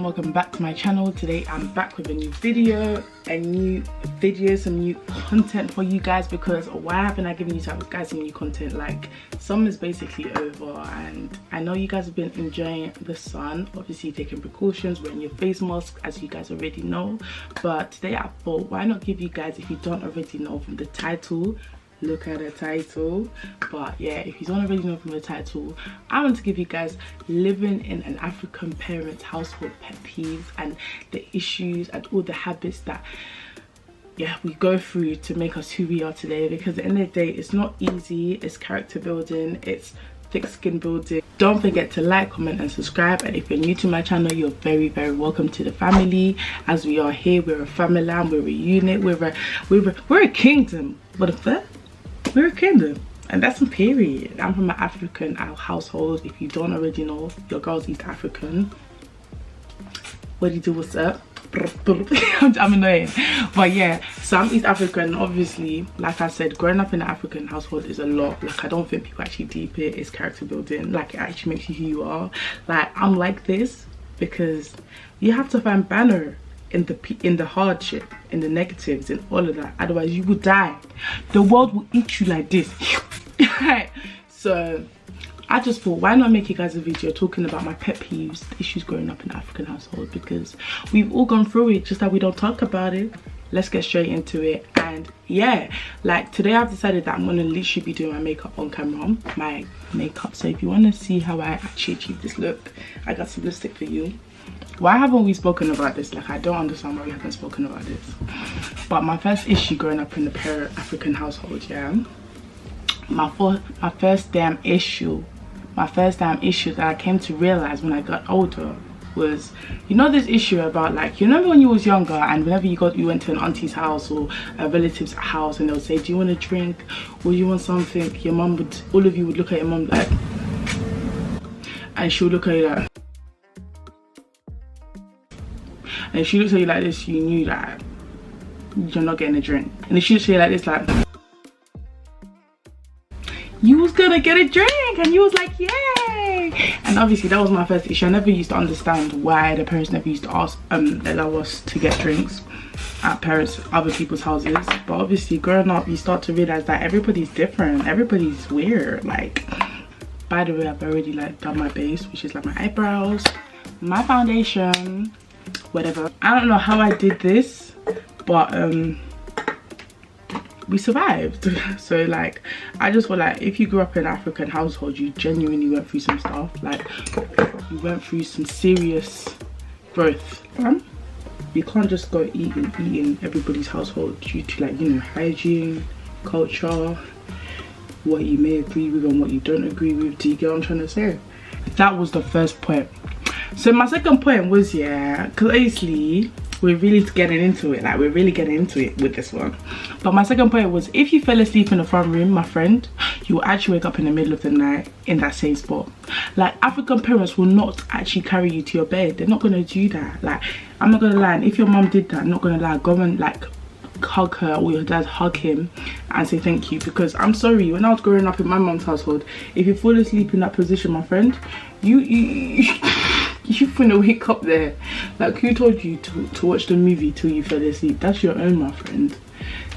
and welcome back to my channel. Today I'm back with a new video, some new content for you guys, because why haven't I given you guys some new content? Like, summer's basically over and I know you guys have been enjoying the sun, obviously taking precautions, wearing your face mask as you guys already know. But today I thought, why not give you guys, if you don't already know from the title, look at the title, but yeah, if you don't already know from the title, I want to give you guys living in an African parent's household pet peeves and the issues and all the habits that we go through to make us who we are today. Because at the end of the day, it's not easy, it's character building, it's thick skin building. Don't forget to like, comment and subscribe, and if you're new to my channel, you're very welcome to the family. As we are here, we're a Famalam, we're a unit, we're a kingdom. We're a kingdom, and that's a period. I'm from an African household. If you don't already know, your girl's East African. What do you do? What's up? I'm annoying, but yeah, so I'm East African. Obviously, like I said, growing up in an African household is a lot. Like, I don't think people actually deep it. It's character building. Like, it actually makes you who you are. Like, I'm like this because you have to find Banter in the hardship, in the negatives, in all of that. Otherwise you will die. The world will eat you like this. Right? So I just thought, why not make you guys a video talking about my pet peeves, the issues growing up in an African household, because we've all gone through it, just that we don't talk about it. Let's get straight into it. And yeah, like today I've decided that I'm gonna literally be doing my makeup on camera, my makeup. So if you want to see how I actually achieve this look, I got some lipstick for you. Why haven't we spoken about this? Like, I don't understand why we haven't spoken about this. But my first issue growing up in the African household, yeah, my first damn issue that I came to realize when I got older was, you know, this issue about, like, you remember when you was younger and whenever you went to an auntie's house or a relative's house and they'll say, do you want a drink or you want something? Your mum would, all of you would look at your mum like, and she would look at you like, and if she looks at you like this, you knew that you're not getting a drink. And if she looks at you like this, like, you was gonna get a drink, and you was like, yay! And obviously that was my first issue. I never used to understand why the parents never used to allow us to get drinks at other people's houses. But obviously growing up, you start to realize that everybody's different, everybody's weird. Like, by the way, I've already like done my base, which is like my eyebrows, my foundation, whatever. I don't know how I did this, but we survived. So like, I just feel like if you grew up in an African household, you genuinely went through some stuff. Like, you went through some serious growth. You can't just go eat in everybody's household due to, like, you know, hygiene, culture, what you may agree with and what you don't agree with. Do you get what I'm trying to say? That was the first point. So my second point was, yeah, because obviously we're really getting into it, like we're really getting into it with this one. But my second point was, if you fell asleep in the front room, my friend, you will actually wake up in the middle of the night in that same spot. Like, African parents will not actually carry you to your bed. They're not going to do that. Like, I'm not going to lie, and if your mum did that, I'm not going to lie, go and like hug her, or your dad hug him and say thank you. Because I'm sorry, when I was growing up in my mum's household, if you fall asleep in that position, my friend, you're gonna wake up there. Like, who told you to watch the movie till you fell asleep? That's your own, my friend.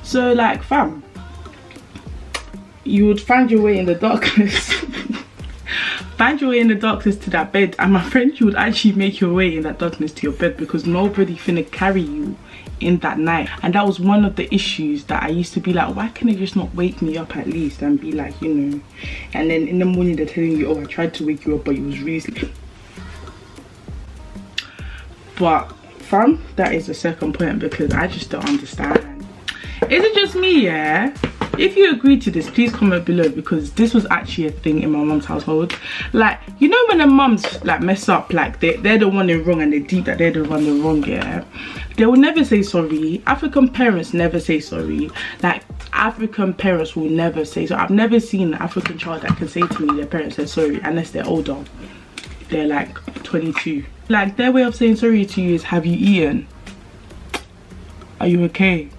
So like, fam, you would find your way in the darkness find your way in the darkness to that bed, and my friend, you would actually make your way in that darkness to your bed, because nobody finna carry you in that night. And that was one of the issues that I used to be like, why can't they just not wake me up at least and be like, you know, and then in the morning they're telling you, oh, I tried to wake you up but you was really sleeping. But fam, that is the second point, because I just don't understand. Is it just me? Yeah, if you agree to this, please comment below, because this was actually a thing in my mom's household. Like, you know, when the mums like mess up, like they're the one in wrong and they deep that they're the one in wrong, yeah, they will never say sorry. African parents never say sorry. Like, African parents will never say so. I've never seen an African child that can say to me their parents said sorry unless they're older. They're like 22. Like, their way of saying sorry to you is, have you eaten? Are you okay?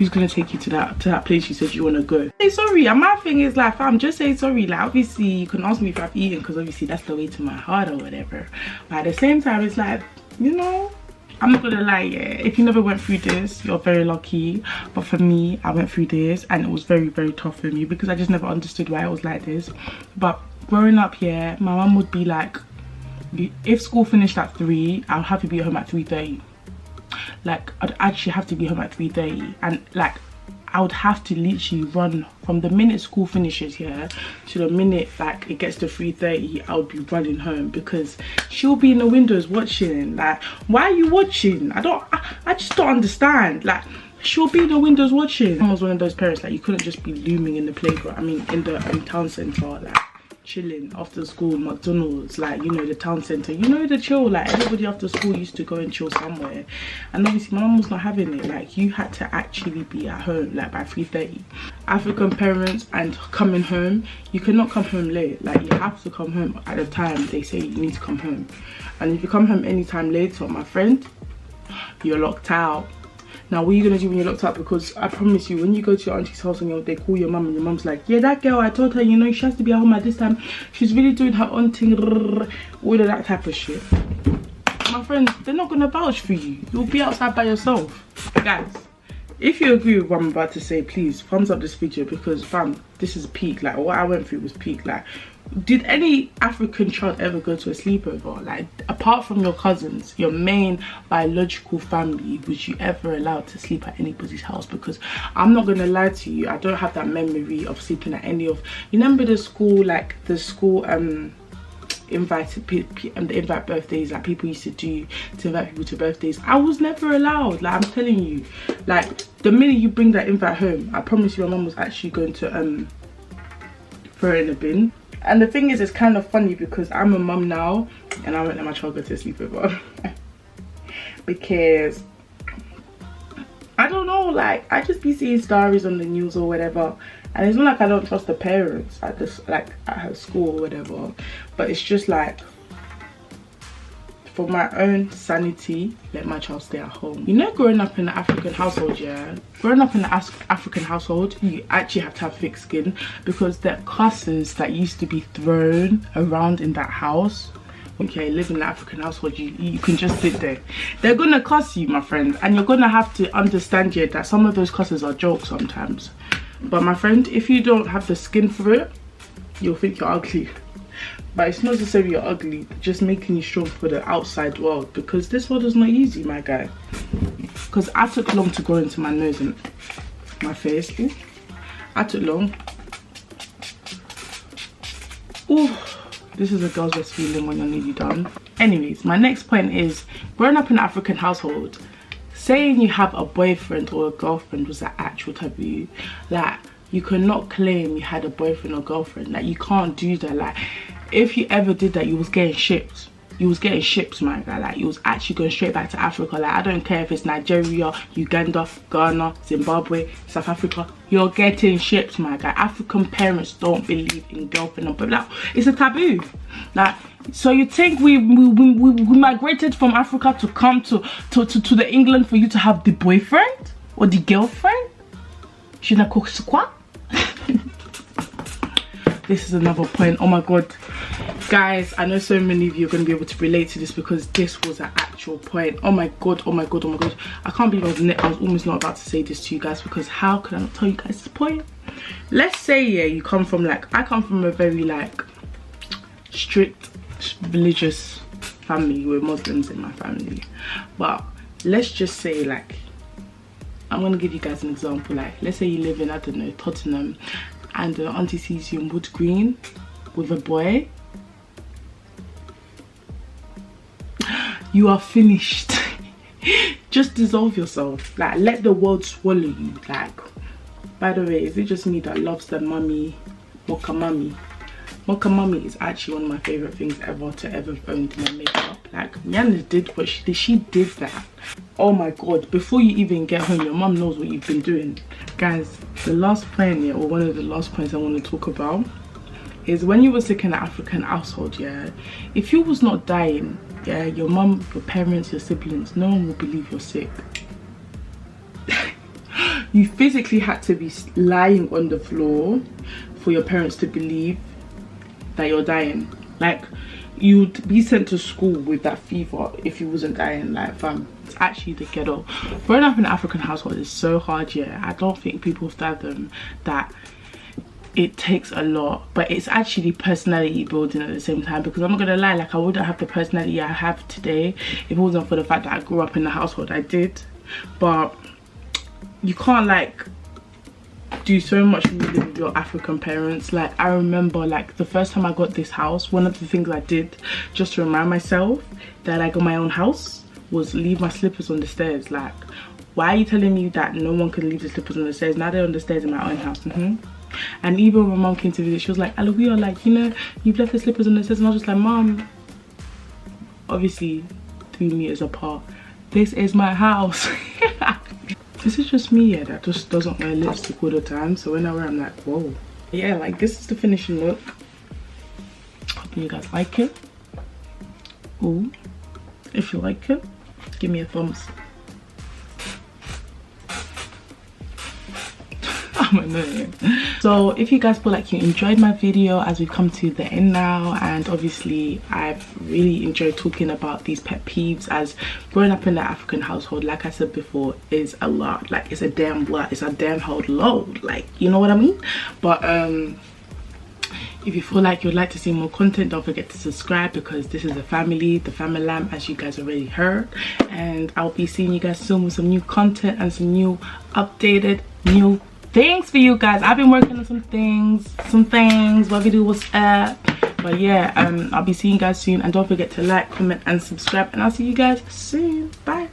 who's gonna take you to that place you said you want to go? Say sorry. And my thing is like, fam, just say sorry. Like obviously you can ask me if I've eaten, because obviously that's the way to my heart or whatever, but at the same time it's like, you know, I'm not gonna lie, yeah, if you never went through this, you're very lucky. But for me, I went through this and it was very, very tough for me because I just never understood why it was like this. But growing up here, my mum would be like, if school finished at 3, I'll have to be home at 3:30. Like I'd actually have to be home at 3:30, and like I would have to literally run from the minute school finishes here to the minute like it gets to 3:30. I would be running home because she'll be in the windows watching. Like, why are you watching? I just don't understand. Like, she'll be in the windows watching. I was one of those parents, like, you couldn't just be looming in the playground, I mean in the town centre, like chilling after school, McDonald's, like, you know, the town centre, you know, the chill. Like everybody after school used to go and chill somewhere, and obviously my mum was not having it. Like, you had to actually be at home like by 3:30. African parents and coming home, you cannot come home late. Like, you have to come home at the time they say you need to come home, and if you come home anytime later, my friend, you're locked out. Now, what are you gonna do when you're locked up? Because I promise you, when you go to your auntie's house and they call your mum and your mum's like, yeah, that girl, I told her, you know, she has to be at home at this time, she's really doing her own thing, all of that type of shit. My friends, they're not gonna vouch for you. You'll be outside by yourself. Guys, if you agree with what I'm about to say, please thumbs up this video, because fam, this is peak. Like, what I went through was peak. Like, did any African child ever go to a sleepover? Like, apart from your cousins, your main biological family, was you ever allowed to sleep at anybody's house? Because I'm not gonna lie to you, I don't have that memory of sleeping at any of, you remember the school, like the school invited the invite birthdays, like people used to do to invite people to birthdays. I was never allowed. Like, I'm telling you, like the minute you bring that invite home, I promise you, my mum was actually going to throw it in the bin. And the thing is, it's kind of funny because I'm a mum now and I won't let my child go to a sleepover because I don't know, like I just be seeing stories on the news or whatever, and it's not like I don't trust the parents at this, like at her school or whatever, but it's just like, for my own sanity, let my child stay at home. You know, growing up in an African household, yeah, growing up in an African household, you actually have to have thick skin, because the cusses that used to be thrown around in that house, okay, live in an African household, you can just sit there. They're gonna cuss you, my friend, and you're gonna have to understand, yeah, that some of those cusses are jokes sometimes. But my friend, if you don't have the skin for it, you'll think you're ugly. But it's not necessarily you're ugly, just making you strong for the outside world, because this world is not easy, my guy. Because I took long to grow into my nose and my face. Ooh, I took long. Ooh, this is a girl's best feeling when you're nearly done. Anyways, my next point is, growing up in an African household, saying you have a boyfriend or a girlfriend was an actual taboo. Like, you cannot claim you had a boyfriend or girlfriend. Like, you can't do that. Like, if you ever did that, you was getting shipped. You was getting shipped, my guy. Like, you was actually going straight back to Africa. Like, I don't care if it's Nigeria, Uganda, Ghana, Zimbabwe, South Africa, you're getting shipped, my guy. African parents don't believe in girlfriend, but like, it's a taboo. Like, so you think we migrated from Africa to come to the England for you to have the boyfriend or the girlfriend? Je ne sais quoi? This is another point. Oh my god, guys, I know so many of you are going to be able to relate to this, because this was an actual point. Oh my god, oh my god, oh my god, I can't believe I was almost not about to say this to you guys, because how could I not tell you guys this point? Let's say, yeah, you come from, like, I come from a very like strict religious family. We're Muslims in my family, but let's just say, like, I'm gonna give you guys an example. Like, let's say you live in, I don't know, Tottenham, and the auntie sees you in Wood Green with a boy. You are finished. Just dissolve yourself. Like, let the world swallow you. Like, by the way, is it just me that loves the mummy, mocha mummy? Mocha mummy is actually one of my favorite things ever to ever own in my makeup. Like, Rihanna did what she did. She did that. Oh my god, before you even get home, your mum knows what you've been doing. Guys, the last point, yeah, or one of the last points I want to talk about is, when you were sick in an African household, yeah, if you was not dying, yeah, your mum, your parents, your siblings, no one will believe you're sick. you physically had to be lying on the floor for your parents to believe that you're dying. Like, you'd be sent to school with that fever if you wasn't dying. Like, fam, it's actually the ghetto. Growing up in an African household is so hard. Yeah, I don't think people fathom that it takes a lot, but it's actually personality building at the same time, because I'm not gonna lie, like, I wouldn't have the personality I have today if it wasn't for the fact that I grew up in the household I did. But you can't like do so much with your African parents. Like, I remember, like, the first time I got this house, one of the things I did just to remind myself that I got my own house was leave my slippers on the stairs. Like, why are you telling me that no one can leave the slippers on the stairs? Now they're on the stairs in my own house. And even when my mom came to visit, she was like, Allawiyah, like, you know, you've left the slippers on the stairs. And I was just like, Mom, obviously 3 meters apart, this is my house. This is just me, yeah, that just doesn't wear lipstick all the time. So when I wear, I'm like, whoa. Yeah, like, this is the finishing look. Hope you guys like it. Ooh, if you like it, give me a thumbs. I'm annoying. So if you guys feel like you enjoyed my video, as we come to the end now, and obviously I've really enjoyed talking about these pet peeves, as growing up in the African household, like I said before, is a lot. Like, it's a damn lot, it's a damn whole load, like, you know what I mean? But if you feel like you'd like to see more content, don't forget to subscribe, because this is a family, the Famalam, as you guys already heard. And I'll be seeing you guys soon with some new content and some new updated new things for you guys. I've been working on some things, what we do, what's up. But yeah, I'll be seeing you guys soon, and don't forget to like, comment and subscribe, and I'll see you guys soon. Bye.